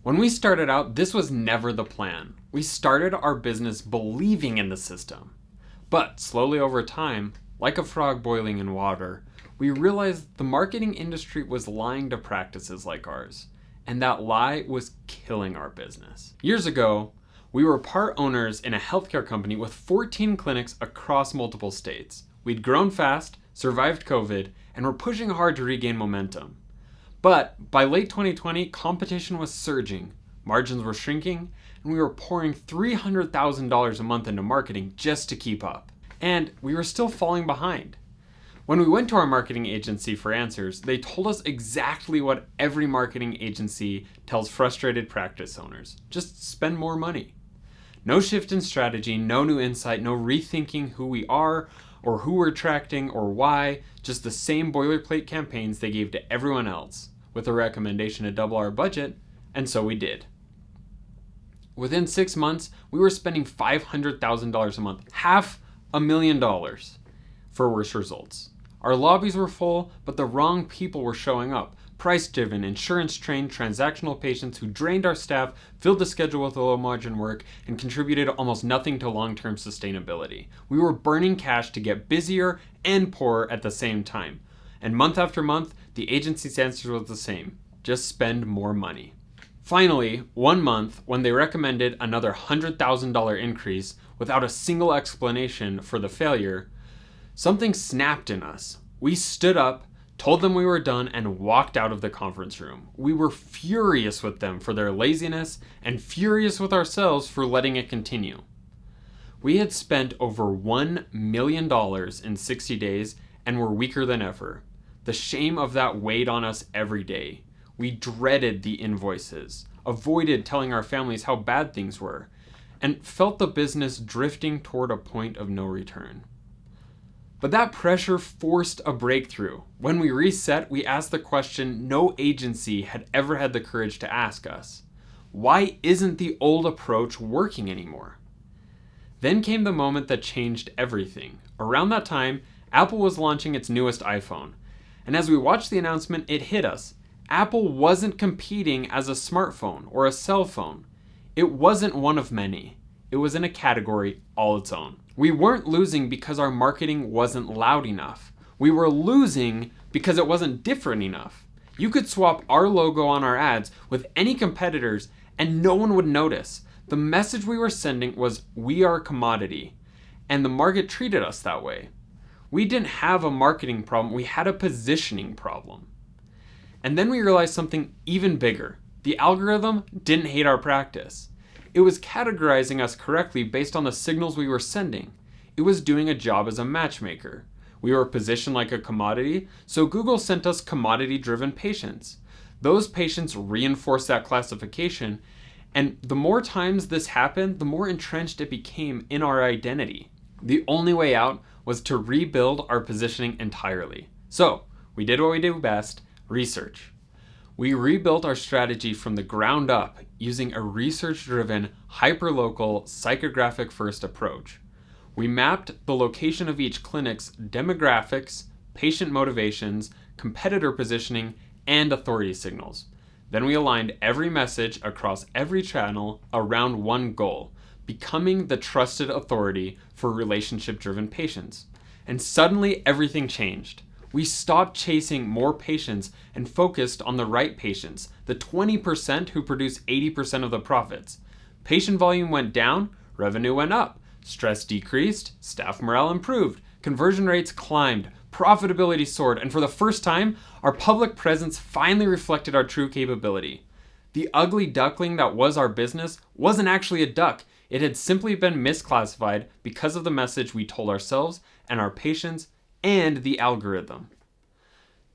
When we started out, this was never the plan. We started our business believing in the system. But slowly over time, like a frog boiling in water, we realized the marketing industry was lying to practices like ours, and that lie was killing our business. Years ago, we were part owners in a healthcare company with 14 clinics across multiple states. We'd grown fast, survived COVID, and were pushing hard to regain momentum. But by late 2020, competition was surging, margins were shrinking, and we were pouring $300,000 a month into marketing just to keep up. And we were still falling behind. When we went to our marketing agency for answers, they told us exactly what every marketing agency tells frustrated practice owners: just spend more money. No shift in strategy, no new insight, no rethinking who we are or who we're attracting or why, just the same boilerplate campaigns they gave to everyone else, with a recommendation to double our budget, and so we did. Within 6 months, we were spending $500,000 a month, $500,000 for worse results. Our lobbies were full, but the wrong people were showing up. Price-driven, insurance-trained, transactional patients who drained our staff, filled the schedule with low-margin work, and contributed almost nothing to long-term sustainability. We were burning cash to get busier and poorer at the same time. And month after month, the agency's answer was the same: just spend more money. Finally, one month, when they recommended another $100,000 increase without a single explanation for the failure, something snapped in us. We stood up, told them we were done, and walked out of the conference room. We were furious with them for their laziness and furious with ourselves for letting it continue. We had spent over $1 million in 60 days and were weaker than ever. The shame of that weighed on us every day. We dreaded the invoices, avoided telling our families how bad things were, and felt the business drifting toward a point of no return. But that pressure forced a breakthrough. When we reset, we asked the question no agency had ever had the courage to ask us: why isn't the old approach working anymore? Then came the moment that changed everything. Around that time, Apple was launching its newest iPhone. And as we watched the announcement, it hit us. Apple wasn't competing as a smartphone or a cell phone. It wasn't one of many. It was in a category all its own. We weren't losing because our marketing wasn't loud enough. We were losing because it wasn't different enough. You could swap our logo on our ads with any competitors and no one would notice. The message we were sending was, we are a commodity, and the market treated us that way. We didn't have a marketing problem, we had a positioning problem. And then we realized something even bigger. The algorithm didn't hate our practice. It was categorizing us correctly based on the signals we were sending. It was doing a job as a matchmaker. We were positioned like a commodity, so Google sent us commodity-driven patients. Those patients reinforced that classification, and the more times this happened, the more entrenched it became in our identity. The only way out was to rebuild our positioning entirely. So, we did what we do best: research. We rebuilt our strategy from the ground up using a research-driven, hyperlocal, psychographic-first approach. We mapped the location of each clinic's demographics, patient motivations, competitor positioning, and authority signals. Then we aligned every message across every channel around one goal: becoming the trusted authority for relationship-driven patients. And suddenly everything changed. We stopped chasing more patients and focused on the right patients, the 20% who produce 80% of the profits. Patient volume went down, revenue went up. Stress decreased, staff morale improved, conversion rates climbed, profitability soared, and for the first time, our public presence finally reflected our true capability. The ugly duckling that was our business wasn't actually a duck. It had simply been misclassified because of the message we told ourselves and our patients and the algorithm.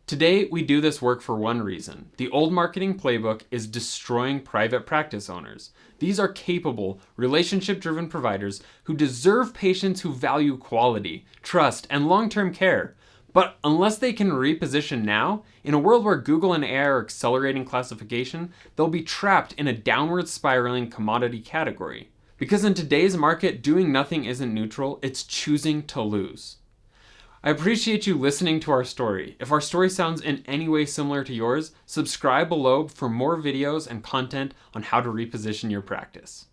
Today, we do this work for one reason. The old marketing playbook is destroying private practice owners. These are capable, relationship-driven providers who deserve patients who value quality, trust, and long-term care. But unless they can reposition now, in a world where Google and AI are accelerating classification, they'll be trapped in a downward spiraling commodity category. Because in today's market, doing nothing isn't neutral, it's choosing to lose. I appreciate you listening to our story. If our story sounds in any way similar to yours, subscribe below for more videos and content on how to reposition your practice.